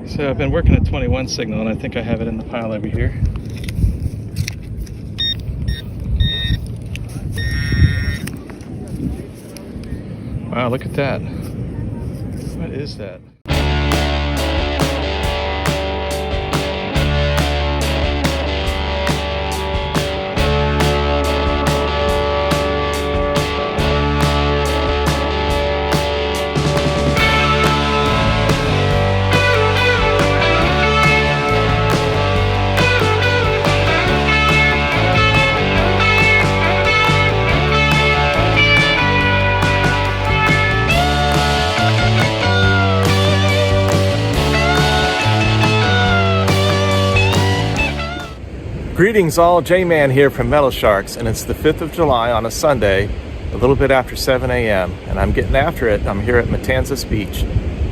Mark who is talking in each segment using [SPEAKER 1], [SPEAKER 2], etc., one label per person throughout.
[SPEAKER 1] So I've been working at 21 signal and I think I have it in the pile over here. Wow, look at that. What is that? Greetings all, J-Man here from Metal Sharks, and it's the 5th of July on a Sunday, a little bit after 7 a.m., and I'm getting after it. I'm here at Matanzas Beach.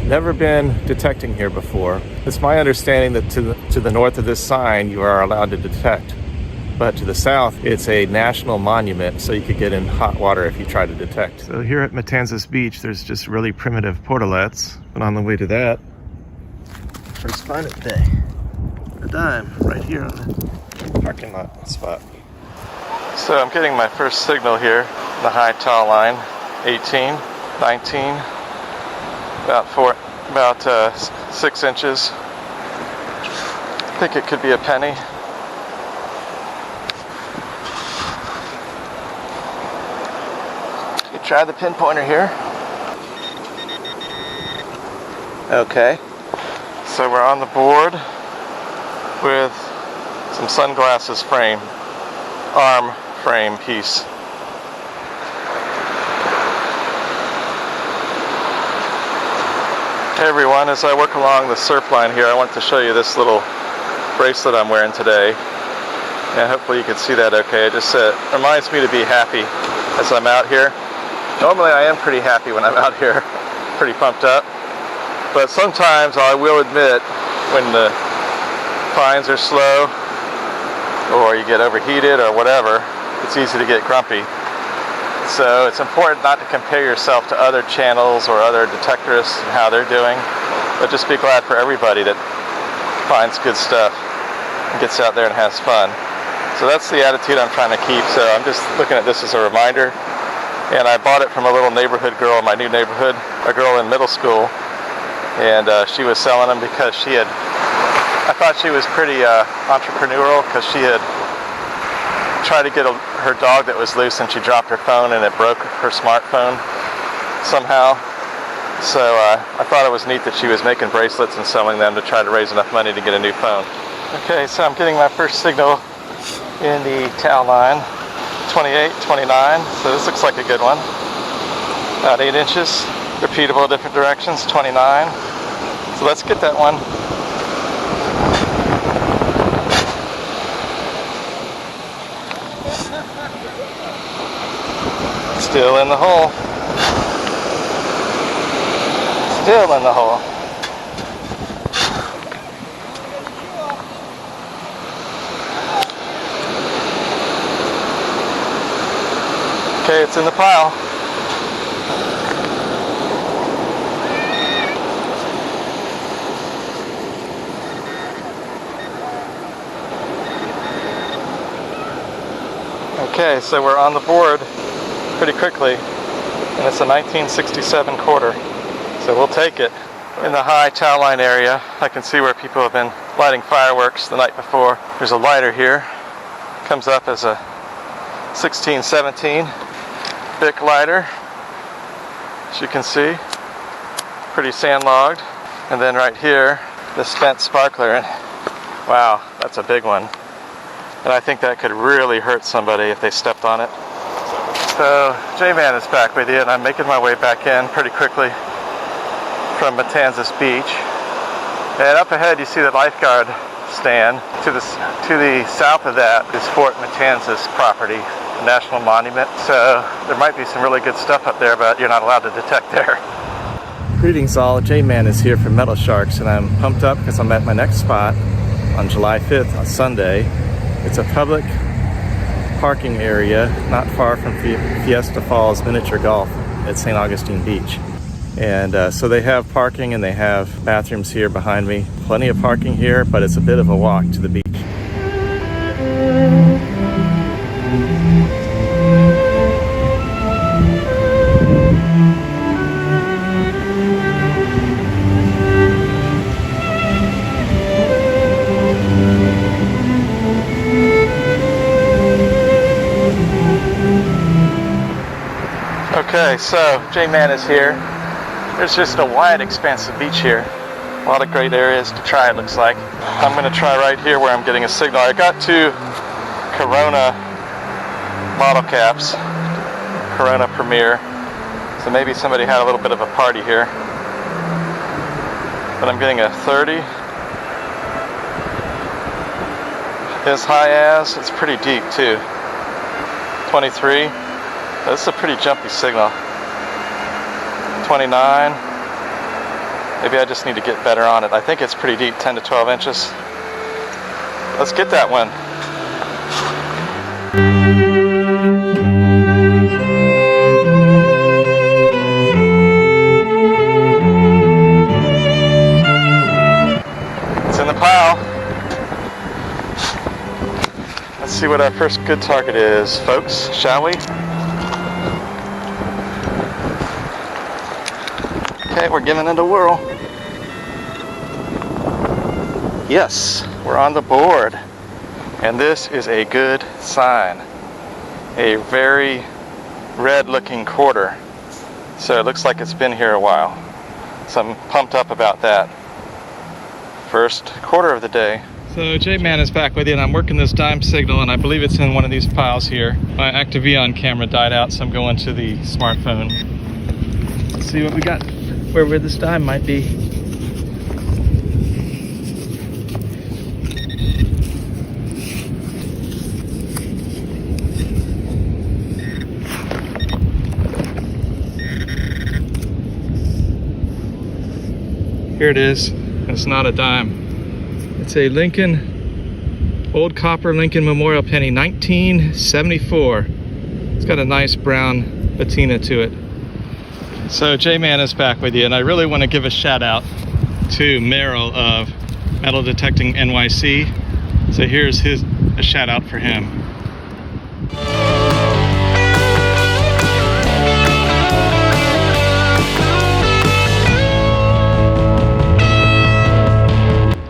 [SPEAKER 1] Never been detecting here before. It's my understanding that to the north of this sign you are allowed to detect, but to the south it's a national monument, so you could get in hot water if you try to detect. So here at Matanzas Beach there's just really primitive portalets, but on the way to that, first find it today. A dime right here on the parking lot spot. So I'm getting my first signal here, the high tall line, 18, 19, about 6 inches. I think it could be a penny. You try the pinpointer here. Okay, so we're on the board with some sunglasses frame, arm frame piece. Hey everyone, as I work along the surf line here, I want to show you this little bracelet I'm wearing today. And hopefully you can see that okay. It just reminds me to be happy as I'm out here. Normally I am pretty happy when I'm out here, pretty pumped up. But sometimes I will admit when the fines are slow, or you get overheated or whatever, it's easy to get grumpy. So it's important not to compare yourself to other channels or other detectorists and how they're doing, but just be glad for everybody that finds good stuff and gets out there and has fun. So that's the attitude I'm trying to keep. So I'm just looking at this as a reminder. And I bought it from a little neighborhood girl in my new neighborhood, a girl in middle school, and she was selling them because I thought she was pretty entrepreneurial, because she had tried to get her dog that was loose and she dropped her phone and it broke her smartphone somehow. So I thought it was neat that she was making bracelets and selling them to try to raise enough money to get a new phone. Okay, so I'm getting my first signal in the tail line, 28, 29, so this looks like a good one. About 8 inches, repeatable different directions, 29. So let's get that one. Still in the hole. Still in the hole. Okay, it's in the pile. Okay, so we're on the board pretty quickly, and it's a 1967 quarter, so we'll take it. In the high tow line area, I can see where people have been lighting fireworks the night before. There's a lighter here, comes up as a 1617 Bic lighter, as you can see, pretty sandlogged. And then right here, the spent sparkler. Wow, that's a big one, and I think that could really hurt somebody if they stepped on it. So J-Man is back with you, and I'm making my way back in pretty quickly from Matanzas Beach. And up ahead you see the lifeguard stand. To the south of that is Fort Matanzas property, a national monument. So there might be some really good stuff up there, but you're not allowed to detect there. Greetings all, J-Man is here from Metal Sharks, and I'm pumped up because I'm at my next spot on July 5th on Sunday. It's a public parking area not far from Fiesta Falls Miniature Golf at St. Augustine Beach. And so they have parking and they have bathrooms here behind me. Plenty of parking here, but it's a bit of a walk to the beach. Okay, so J-Man is here. There's just a wide expanse of beach here. A lot of great areas to try, it looks like. I'm gonna try right here where I'm getting a signal. I got two Corona bottle caps, Corona Premier. So maybe somebody had a little bit of a party here. But I'm getting a 30. As high as, it's pretty deep too. 23. This is a pretty jumpy signal. 29. Maybe I just need to get better on it. I think it's pretty deep, 10 to 12 inches. Let's get that one. It's in the pile. Let's see what our first good target is, folks, shall we? Okay, we're giving it a whirl. Yes, we're on the board. And this is a good sign. A very red looking quarter. So it looks like it's been here a while. So I'm pumped up about that. First quarter of the day. So J-Man is back with you, and I'm working this dime signal, and I believe it's in one of these piles here. My Active-Eon camera died out, so I'm going to the smartphone. Let's see what we got. Where this dime might be. Here it is. It's not a dime. It's a Lincoln, old copper Lincoln Memorial penny, 1974. It's got a nice brown patina to it. So J-Man is back with you, and I really want to give a shout out to Merrill of Metal Detecting NYC. So here's a shout out for him.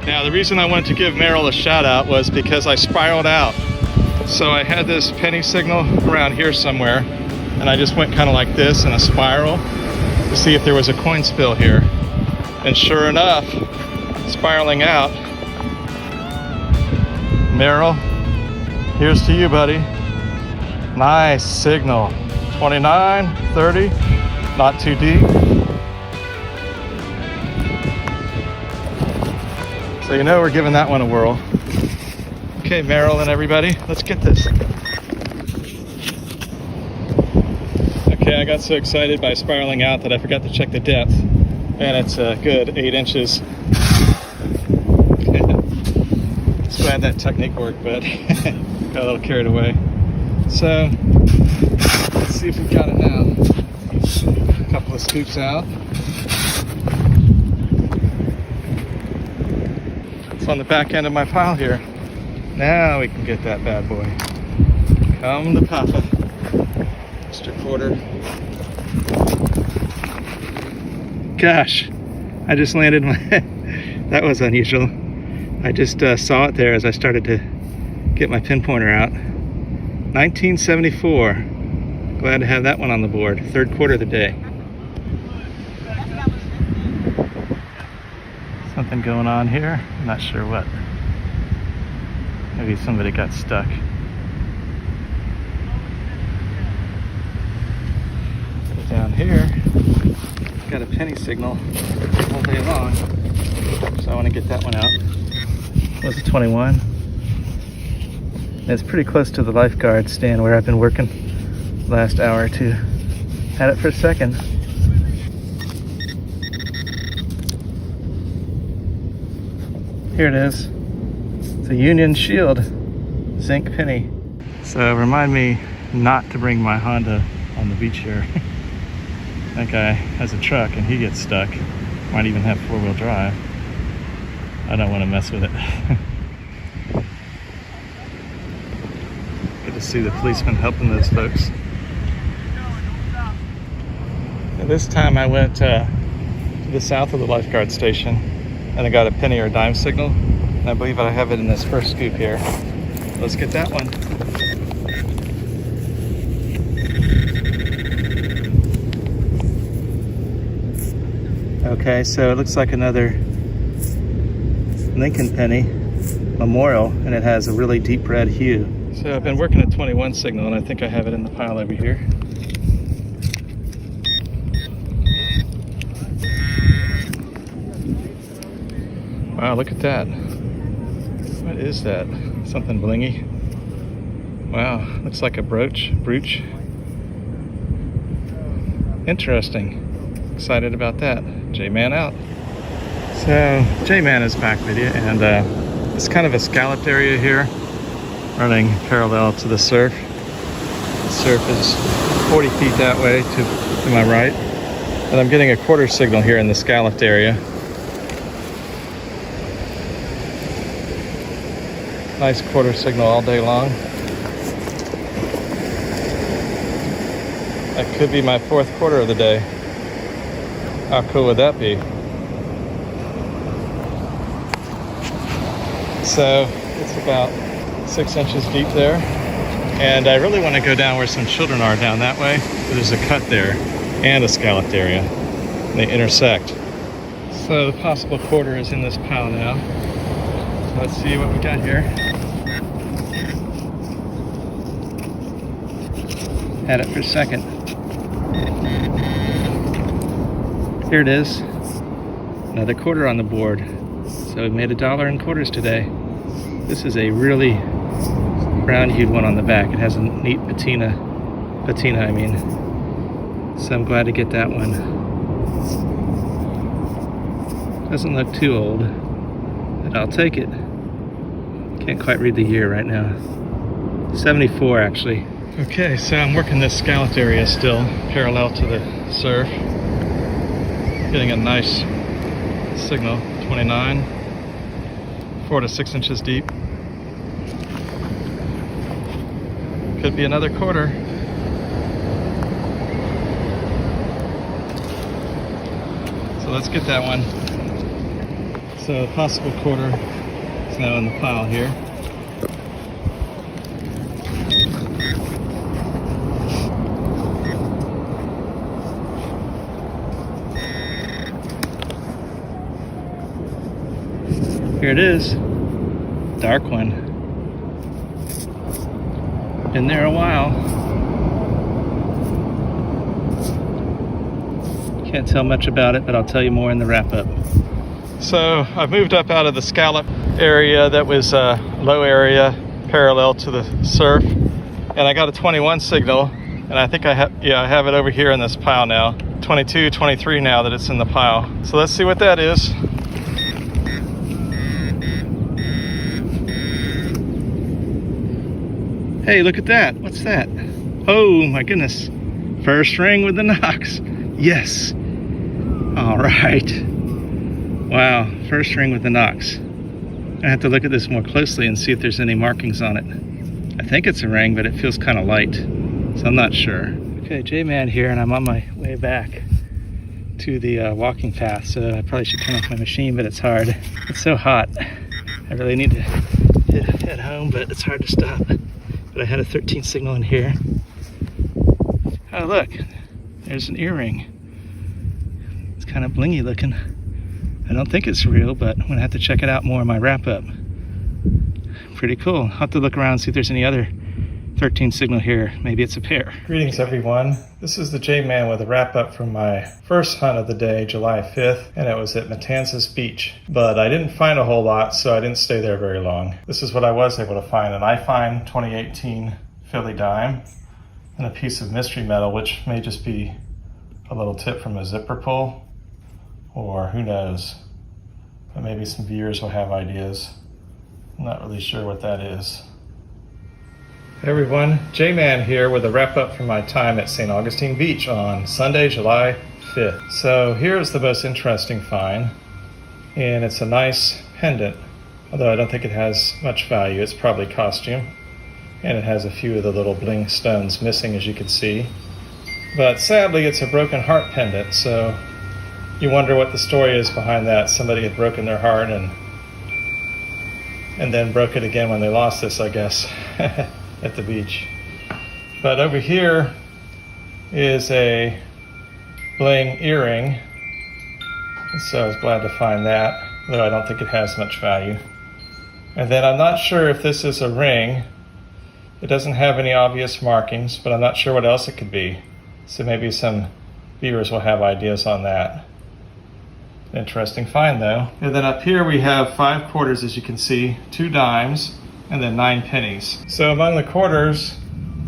[SPEAKER 1] Now the reason I wanted to give Merrill a shout out was because I spiraled out. So I had this penny signal around here somewhere, and I just went kind of like this in a spiral to see if there was a coin spill here. And sure enough, spiraling out. Merrill, here's to you, buddy. Nice signal. 29, 30, not too deep. So you know we're giving that one a whirl. Okay, Merrill and everybody, let's get this. Okay, I got so excited by spiraling out that I forgot to check the depth, and it's a good 8 inches. Just glad that technique worked, but got a little carried away. So, let's see if we've got it now. A couple of scoops out. It's on the back end of my pile here. Now we can get that bad boy. Come to Papa. Mr. Quarter. Gosh, I just landed my... That was unusual. I just saw it there as I started to get my pinpointer out. 1974. Glad to have that one on the board. Third quarter of the day. Something going on here. I'm not sure what. Maybe somebody got stuck. Down here, got a penny signal all day long, so I want to get that one out. Was it 21? It's pretty close to the lifeguard stand where I've been working the last hour or two. Had it for a second. Here it is. It's a Union Shield zinc penny. So remind me not to bring my Honda on the beach here. That guy has a truck and he gets stuck. Might even have four-wheel drive. I don't want to mess with it. Good to see the policeman helping those folks. And this time I went to the south of the lifeguard station and I got a penny or dime signal. And I believe I have it in this first scoop here. Let's get that one. Okay, so it looks like another Lincoln penny memorial, and it has a really deep red hue. So I've been working at 21 signal, and I think I have it in the pile over here. Wow, look at that. What is that? Something blingy. Wow, looks like a brooch. Interesting. Excited about that. J-Man out. So J-Man is back with you, and it's kind of a scalloped area here, running parallel to the surf. The surf is 40 feet that way to my right, and I'm getting a quarter signal here in the scalloped area. Nice quarter signal all day long. That could be my fourth quarter of the day. How cool would that be? So it's about 6 inches deep there. And I really want to go down where some children are down that way. There's a cut there and a scalloped area. They intersect. So the possible quarter is in this pile now. So let's see what we got here. Had it for a second. Here it is. Another quarter on the board. So we made $1 in quarters today. This is a really brown hued one on the back. It has a neat patina I mean. So I'm glad to get that one. Doesn't look too old, but I'll take it. Can't quite read the year right now. 74 actually. Okay, so I'm working this scalloped area still, parallel to the surf. Getting a nice signal, 29, 4 to 6 inches deep. Could be another quarter. So let's get that one. So a possible quarter is now in the pile here. Here it is, dark one. Been there a while. Can't tell much about it, but I'll tell you more in the wrap up. So I've moved up out of the scallop area that was a low area parallel to the surf, and I got a 21 signal, and I think I have it over here in this pile now. 22, 23 now that it's in the pile. So let's see what that is. Hey, look at that. What's that? Oh my goodness. First ring with the knocks. Yes. All right. Wow, first ring with the knocks. I have to look at this more closely and see if there's any markings on it. I think it's a ring, but it feels kind of light, so I'm not sure. Okay, J-Man here, and I'm on my way back to the walking path, so I probably should turn off my machine, but it's hard. It's so hot. I really need to head home, but it's hard to stop. But I had a 13 signal in here. Oh look, there's an earring. It's kind of blingy looking. I don't think it's real, but I'm gonna have to check it out more in my wrap up. Pretty cool. I'll have to look around and see if there's any other 13 signal here. Maybe it's a pair. Greetings everyone. This is the J-Man with a wrap up from my first hunt of the day, July 5th, and it was at Matanzas Beach. But I didn't find a whole lot, so I didn't stay there very long. This is what I was able to find, an I-Find 2018 Philly dime and a piece of mystery metal, which may just be a little tip from a zipper pull, or who knows, but maybe some viewers will have ideas. I'm not really sure what that is. Hey everyone, J-Man here with a wrap-up from my time at St. Augustine Beach on Sunday, July 5th. So here's the most interesting find, and it's a nice pendant, although I don't think it has much value. It's probably costume, and it has a few of the little bling stones missing, as you can see. But sadly, it's a broken heart pendant, so you wonder what the story is behind that. Somebody had broken their heart and then broke it again when they lost this, I guess. At the beach. But over here is a bling earring, and so I was glad to find that, though I don't think it has much value. And then I'm not sure if this is a ring. It doesn't have any obvious markings, but I'm not sure what else it could be. So maybe some viewers will have ideas on that. Interesting find though. And then up here we have 5 quarters, as you can see, 2 dimes, and then 9 pennies. So among the quarters,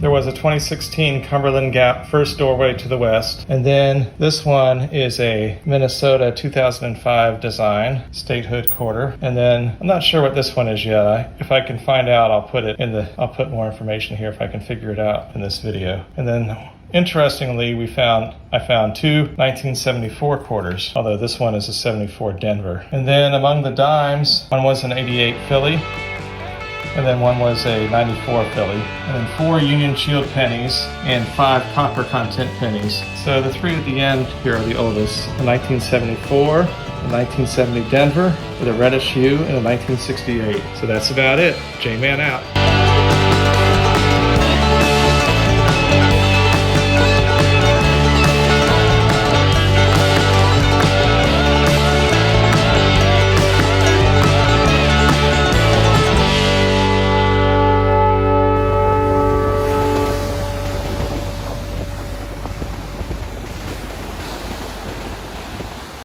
[SPEAKER 1] there was a 2016 Cumberland Gap first doorway to the west. And then this one is a Minnesota 2005 design, statehood quarter. And then I'm not sure what this one is yet. If I can find out, I'll put more information here if I can figure it out in this video. And then interestingly, I found 2 1974 quarters, although this one is a 74 Denver. And then among the dimes, one was an 88 Philly, and then one was a 94 Philly, and then 4 Union Shield pennies and 5 copper content pennies. So the 3 at the end here are the oldest: the 1974, the 1970 Denver with a reddish hue, and a 1968. So that's about it. J-Man out.